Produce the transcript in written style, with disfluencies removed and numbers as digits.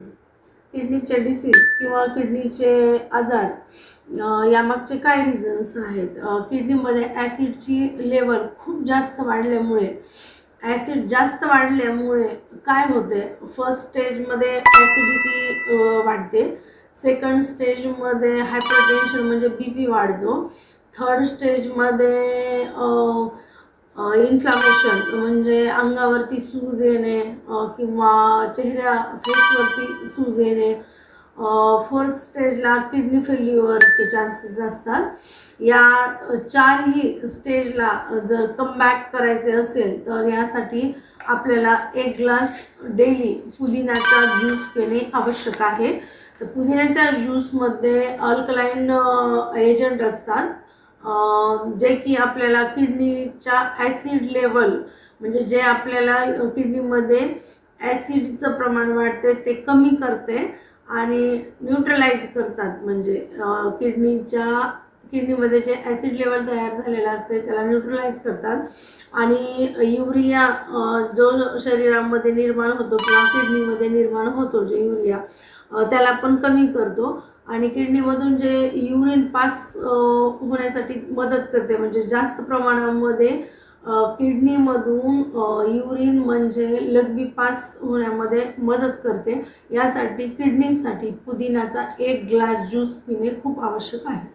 किडनीचे disease किंवा किडनीचे आजार यामागचे काय रिझन्स आहेत? किडनीमध्ये ॲसिडची लेवल खूप जास्त वाढल्यामुळे काय होते? फर्स्ट स्टेजमध्ये ॲसिडिटी वाढते, सेकंड स्टेजमध्ये हायपरटेन्शन म्हणजे BP वाढतो, थर्ड स्टेजमध्ये इन्फ्लामेशन म्हणजे अंगावरती सूज येणे किंवा फेसवरती सूज येणे, फोर्थ स्टेजला किडनी फेल्युअरचे चान्सेस असतात. या चारही स्टेजला जर कमबॅक करायचे असेल तर यासाठी आपल्याला 1 ग्लास डेली पुदिन्याचा ज्यूस पिणे आवश्यक आहे. तर पुदिन्याच्या ज्यूसमध्ये अल्कलाइन एजंट असतात जे की आपल्याला किडनीच्या ॲसिड लेवल म्हणजे जे आपल्याला किडनीमध्ये ॲसिडचं प्रमाण वाढते ते कमी करते आणि न्यूट्रलाइज करतात. म्हणजे किडनीमध्ये जे ॲसिड लेवल तयार झालेलं असते त्याला न्यूट्रलाइज करतात आणि युरिया जो शरीरामध्ये निर्माण होतो किंवा किडनीमध्ये निर्माण होतो जे युरिया त्याला पण कमी करतो आणि किडनीमधून जे युरिन पास होण्यासाठी मदत करते. म्हणजे जास्त प्रमाणामध्ये किडनीमधून युरिन म्हणजे लघवी पास होण्यामध्ये मदत करते. यासाठी किडनीसाठी पुदिन्याचा 1 ग्लास ज्यूस पिणे खूप आवश्यक आहे.